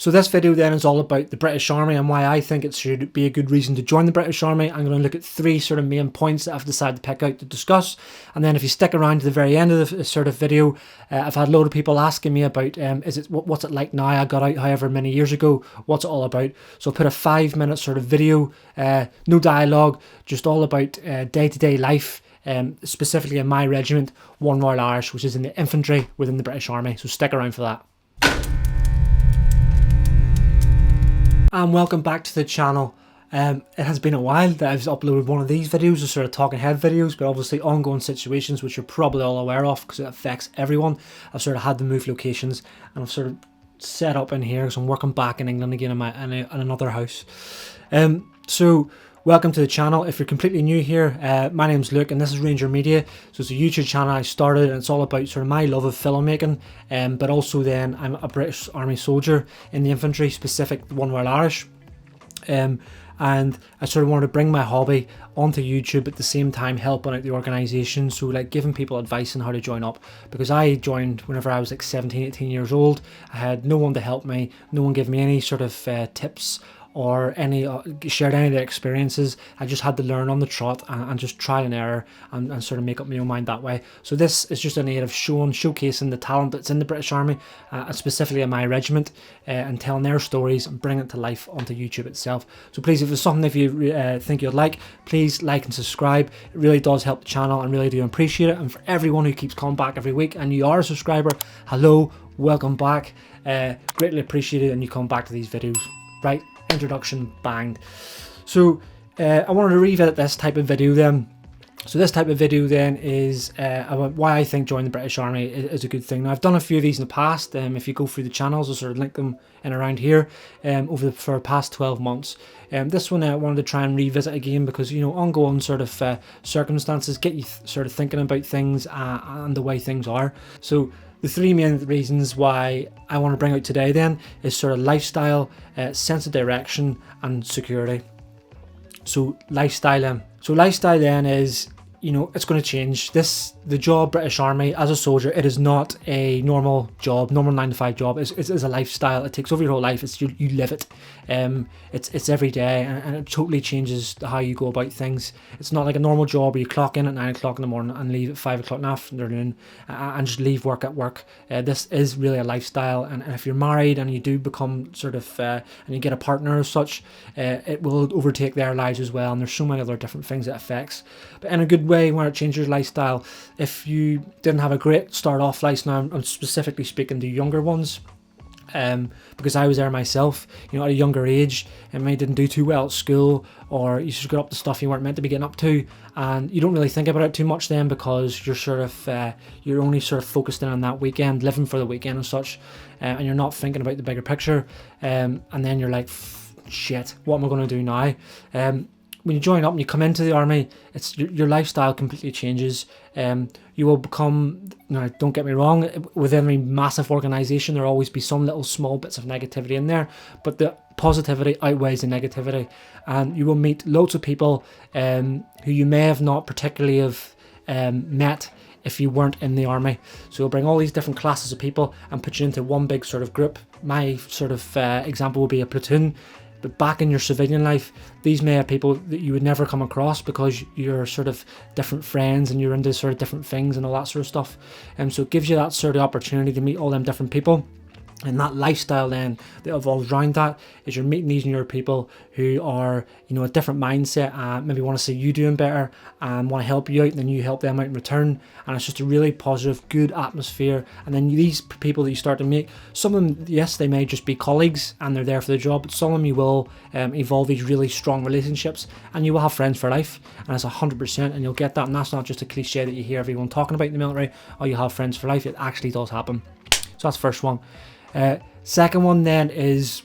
So this video then is all about the British Army and why I think it should be a good reason to join the British Army. I'm going to look at three sort of main points that I've decided to pick out to discuss. And then if you stick around to the very end of the sort of video, I've had a load of people asking me about what's it like now? I got out however many years ago. What's it all about? So I'll put a 5-minute sort of video, no dialogue, just all about day-to-day life. Specifically in my regiment, 1 Royal Irish, which is in the infantry within the British Army. So stick around for that. And welcome back to the channel. It has been a while that I've uploaded one of these videos, the sort of talking head videos, but obviously ongoing situations which you're probably all aware of because it affects everyone. I've sort of had to move locations and I've sort of set up in here because I'm working back in England again in another house. So welcome to the channel. If you're completely new here, my name's Luke and this is Ranger Media. So it's a YouTube channel I started and it's all about sort of my love of filmmaking, but also then I'm a British Army soldier in the infantry, specific 1 Royal Irish. And I sort of wanted to bring my hobby onto YouTube at the same time helping out the organisation, so like giving people advice on how to join up, because I joined whenever I was like 17-18 years old. I had no one to help me, no one gave me any sort of tips or any shared any of their experiences. I just had to learn on the trot and just trial and error and sort of make up my own mind that way. So this is just a way of showcasing the talent that's in the British Army, specifically in my regiment, and telling their stories and bringing it to life onto YouTube itself. So please, if there's something if you think you'd like, please like and subscribe. It really does help the channel and really do appreciate it. And for everyone who keeps coming back every week and you are a subscriber, hello, welcome back. Greatly appreciated and you come back to these videos. Right, introduction banged. So I wanted to revisit this type of video then. So this type of video then is about why I think joining the British Army is a good thing. Now I've done a few of these in the past. If you go through the channels, I'll sort of link them in around here for the past 12 months. This one I wanted to try and revisit again because, you know, ongoing sort of circumstances get you sort of thinking about things and the way things are. So the three main reasons why I want to bring out today then is sort of lifestyle, sense of direction and security. So lifestyle then is, you know, it's going to change. The job British Army as a soldier, it is not a normal job, normal 9-to-5 job. It's a lifestyle. It takes over your whole life. You live it. It's every day, and it totally changes how you go about things. It's not like a normal job where you clock in at 9 o'clock in the morning and leave at 5 o'clock in the afternoon and just leave work at work. This is really a lifestyle, and if you're married and you do become sort of and you get a partner as such, it will overtake their lives as well. And there's so many other different things it affects, but in a good way where it changes your lifestyle. If you didn't have a great start off lifestyle, I'm specifically speaking to younger ones, because I was there myself, you know, at a younger age, and maybe didn't do too well at school, or you just got up to stuff you weren't meant to be getting up to, and you don't really think about it too much then because you're sort of you're only sort of focused in on that weekend, living for the weekend and such, and you're not thinking about the bigger picture, and then you're like, shit, what am I going to do now? When you join up and you come into the army, it's your lifestyle completely changes. You will become, now don't get me wrong, within a massive organisation there will always be some little small bits of negativity in there, but the positivity outweighs the negativity, and you will meet loads of people who you may have not particularly have met if you weren't in the army. So you'll bring all these different classes of people and put you into one big sort of group. My sort of example will be a platoon. But back in your civilian life, these may have people that you would never come across because you're sort of different friends and you're into sort of different things and all that sort of stuff. And so it gives you that sort of opportunity to meet all them different people. And that lifestyle then that evolves around that is you're meeting these newer people who are, you know, a different mindset and maybe want to see you doing better and want to help you out, and then you help them out in return. And it's just a really positive, good atmosphere. And then these people that you start to meet, some of them, yes, they may just be colleagues and they're there for the job, but some of them you will evolve these really strong relationships and you will have friends for life. And it's 100%, and you'll get that. And that's not just a cliche that you hear everyone talking about in the military, oh, you have friends for life. It actually does happen. So that's the first one. Second one then is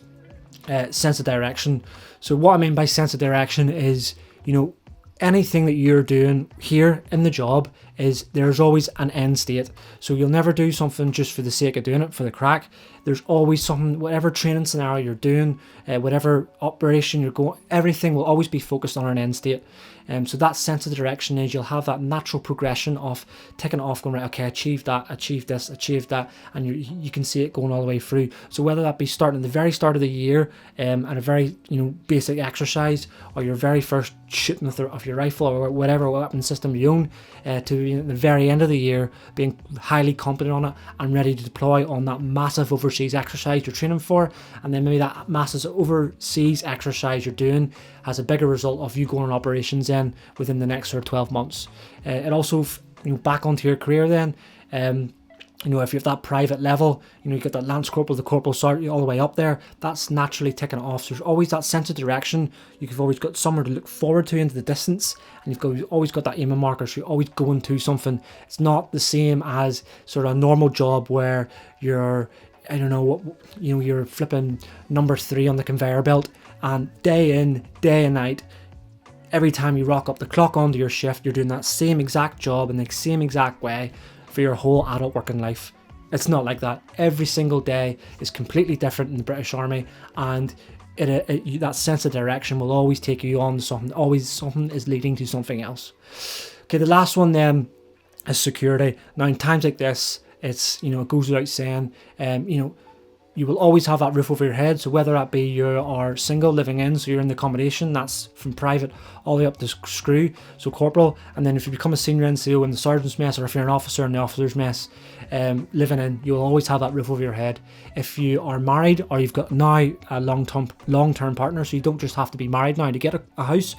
sense of direction. So what I mean by sense of direction is, you know, anything that you're doing here in the job is there's always an end state. So you'll never do something just for the sake of doing it, for the crack. There's always something, whatever training scenario you're doing, whatever operation you're going, everything will always be focused on an end state. So that sense of direction is you'll have that natural progression of ticking it off, going, right, okay, achieved that, achieved this, achieved that, and you can see it going all the way through. So whether that be starting at the very start of the year and a very basic exercise, or your very first shooting of your rifle or whatever weapon system you own, to the very end of the year being highly competent on it and ready to deploy on that massive overseas exercise you're training for, and then maybe that massive overseas exercise you're doing has a bigger result of you going on operations then within the next sort of 12 months. It also, back onto your career then, if you have that private level, you got that Lance Corporal, the Corporal Sergeant, all the way up there, that's naturally ticking it off. So there's always that sense of direction. You've always got somewhere to look forward to into the distance, and you've always got that aiming marker, so you're always going to something. It's not the same as sort of a normal job where you're, you're flipping number 3 on the conveyor belt, and day in, day and night, every time you rock up the clock onto your shift, you're doing that same exact job in the same exact way for your whole adult working life. It's not like that. Every single day is completely different in the British Army, and that sense of direction will always take you on to something. Always something is leading to something else. Okay, the last one then is security. Now in times like this, it's, it goes without saying, you will always have that roof over your head. So whether that be you are single living in, so you're in the accommodation, that's from private all the way up to screw, so corporal, and then if you become a senior NCO in the sergeant's mess, or if you're an officer in the officer's mess, living in, you'll always have that roof over your head. If you are married, or you've got now a long-term partner, so you don't just have to be married now to get a house,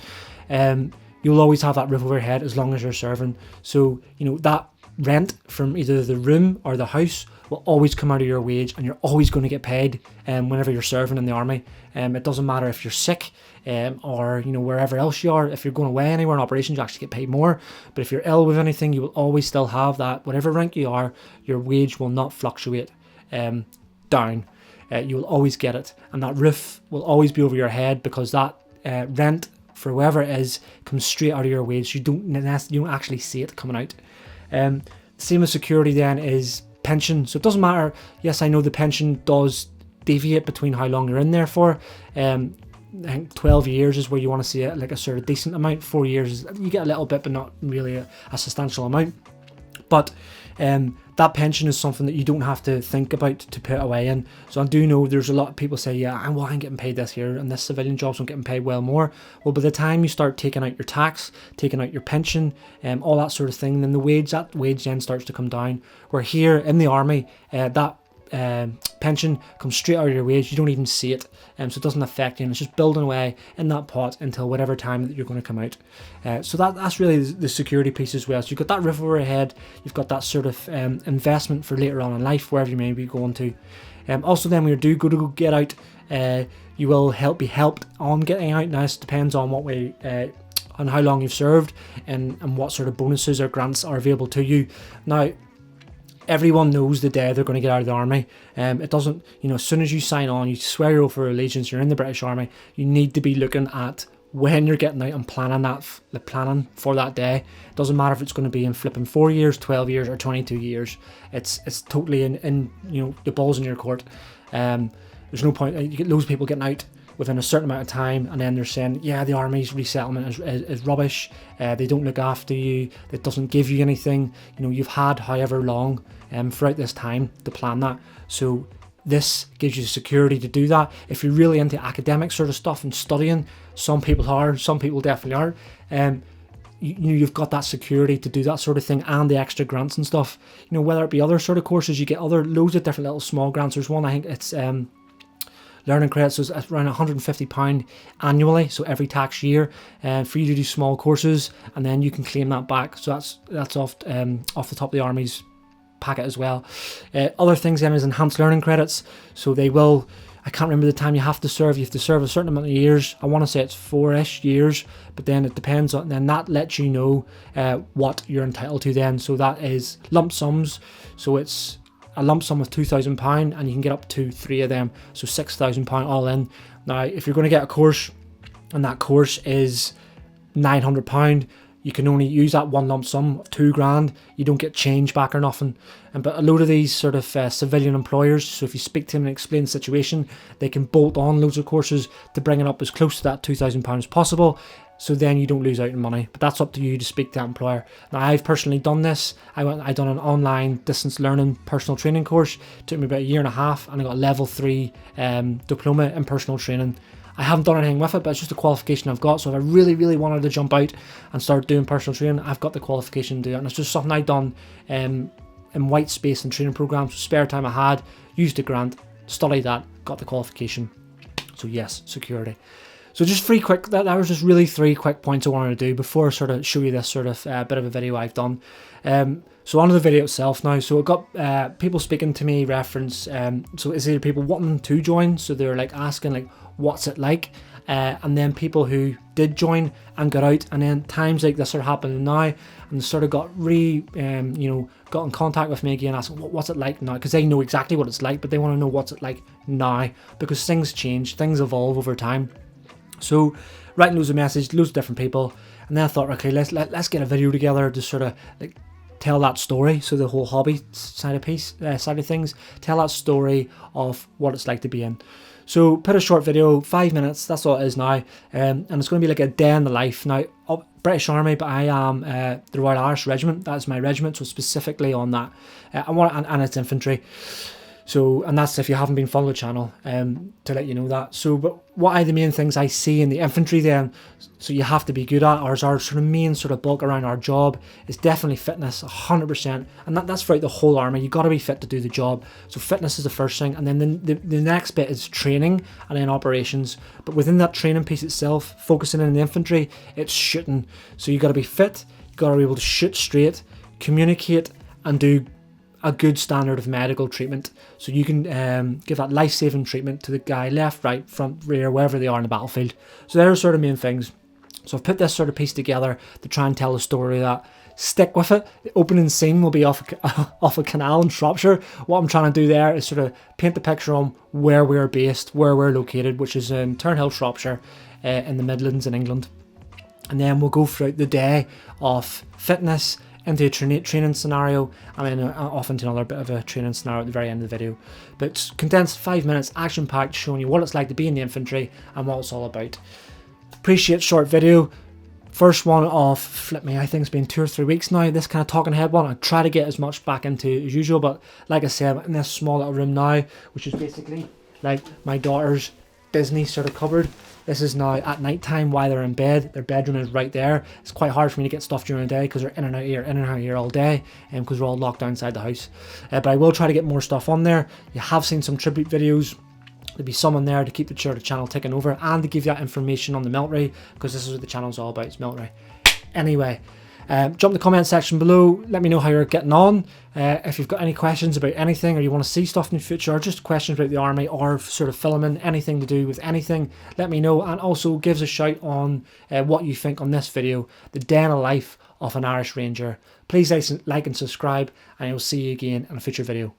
you'll always have that roof over your head as long as you're serving. So that rent from either the room or the house will always come out of your wage, and you're always going to get paid whenever you're serving in the army. It doesn't matter if you're sick or wherever else you are. If you're going away anywhere in operations, you actually get paid more. But if you're ill with anything, you will always still have that. Whatever rank you are, your wage will not fluctuate down. You will always get it, and that roof will always be over your head, because that rent for whoever it is comes straight out of your wage. You don't actually see it coming out. Same as security then is pension. So it doesn't matter. Yes, I know the pension does deviate between how long you're in there for. I think 12 years is where you want to see it, like a sort of decent amount. 4 years you get a little bit, but not really a substantial amount. But that pension is something that you don't have to think about to put away in. So I do know there's a lot of people say, yeah, I'm getting paid this year, and this civilian jobs I'm getting paid well more. Well, by the time you start taking out your tax, taking out your pension, all that sort of thing, then that wage then starts to come down. Where here in the army, that pension comes straight out of your wage. You don't even see it, so it doesn't affect you, and it's just building away in that pot until whatever time that you're going to come out. So that's really the security piece as well. So you've got that roof over your head, you've got that sort of investment for later on in life, wherever you may be going to. Also then when you do go to get out, you will be helped on getting out. Now this depends on what way, on how long you've served, and what sort of bonuses or grants are available to you. Now everyone knows the day they're going to get out of the army. It doesn't, as soon as you sign on, you swear your oath for allegiance, you're in the British Army, you need to be looking at when you're getting out and planning for that day. It doesn't matter if it's going to be in flipping 4 years, 12 years, or 22 years. It's totally in the ball's in your court. There's no point. You get loads of people getting out within a certain amount of time, and then they're saying, yeah, the army's resettlement is rubbish, they don't look after you, it doesn't give you anything. You've had however long throughout this time to plan that. So this gives you the security to do that. If you're really into academic sort of stuff and studying, some people are, some people definitely aren't, you've got that security to do that sort of thing, and the extra grants and stuff. Whether it be other sort of courses, you get loads of different little small grants. There's one, I think it's learning credits, so it's around £150 annually, so every tax year, for you to do small courses, and then you can claim that back. So that's off the top of the army's packet as well. Other things then is enhanced learning credits. So they will, I can't remember the time you have to serve. You have to serve a certain amount of years. I want to say it's 4-ish years, but then it depends on. Then that lets you know what you're entitled to. Then, so that is lump sums. So it's a lump sum of £2,000, and you can get up to 3 of them, so £6,000 all in. Now if you're going to get a course and that course is £900, you can only use that one lump sum of £2,000. You don't get change back or nothing. But a load of these sort of civilian employers, so if you speak to them and explain the situation, they can bolt on loads of courses to bring it up as close to that £2,000 as possible. So then you don't lose out on money. But that's up to you to speak to that employer. Now, I've personally done this. I done an online distance learning personal training course. It took me about a year and a half, and I got a level 3 diploma in personal training. I haven't done anything with it, but it's just a qualification I've got. So if I really, really wanted to jump out and start doing personal training, I've got the qualification to do it. And it's just something I've done in white space and training programs. Spare time I had, used a grant, studied that, got the qualification. So yes, security. So just that was just really 3 quick points I wanted to do before I sort of show you this sort of bit of a video I've done. So on to the video itself now. So it got people speaking to me, reference, so it's either people wanting to join, so they're like asking like, what's it like? And then people who did join and got out, and then times like this are happening now, and sort of got got in contact with me again, asking what's it like now, because they know exactly what it's like, but they want to know what's it like now, because things change, things evolve over time. So writing loads of messages, loads of different people, and then I thought, okay, let's get a video together to sort of like tell that story. So the whole hobby side of things, tell that story of what it's like to be in. So put a short video, 5 minutes, that's all it is now, and it's going to be like a day in the life. Now, British Army, but I am the Royal Irish Regiment. That's my regiment, so specifically on that, and it's infantry. So, and that's if you haven't been following the channel, to let you know that. So, but what are the main things I see in the infantry then? So you have to be good at, or is our sort of main sort of bulk around our job is definitely fitness, 100%. And that's throughout the whole army. You got to be fit to do the job. So fitness is the first thing. And then the next bit is training and then operations. But within that training piece itself, focusing in the infantry, it's shooting. So you got to be fit, you got to be able to shoot straight, communicate, and do a good standard of medical treatment, so you can give that life-saving treatment to the guy left, right, front, rear, wherever they are in the battlefield. So they're sort of main things. So I've put this sort of piece together to try and tell a story that stick with it. The opening scene will be off a canal in Shropshire. What I'm trying to do there is sort of paint the picture on where we're based, where we're located, which is in Turnhill, Shropshire, in the Midlands in England. And then we'll go throughout the day of fitness, into a training scenario, and then off into another bit of a training scenario at the very end of the video. But condensed 5 minutes, action packed, showing you what it's like to be in the infantry and what it's all about. Appreciate short video. First one of, flip me, I think it's been 2 or 3 weeks now, this kind of talking head one. I try to get as much back into as usual, but like I said, I'm in this small little room now, which is basically like my daughter's Disney sort of cupboard. This is now at night time while they're in bed. Their bedroom is right there. It's quite hard for me to get stuff during the day because they're in and out here all day, and because we're all locked down inside the house. But I will try to get more stuff on there. You have seen some tribute videos. There'll be some on there to keep the channel ticking over and to give you that information on the military, because this is what the channel's all about, it's military. Anyway, jump in the comment section below, let me know how you're getting on. If you've got any questions about anything, or you want to see stuff in the future, or just questions about the army, or sort of filming, anything to do with anything, let me know. And also give us a shout on what you think on this video, the day in the life of an Irish Ranger. Please like and subscribe, and I'll see you again in a future video.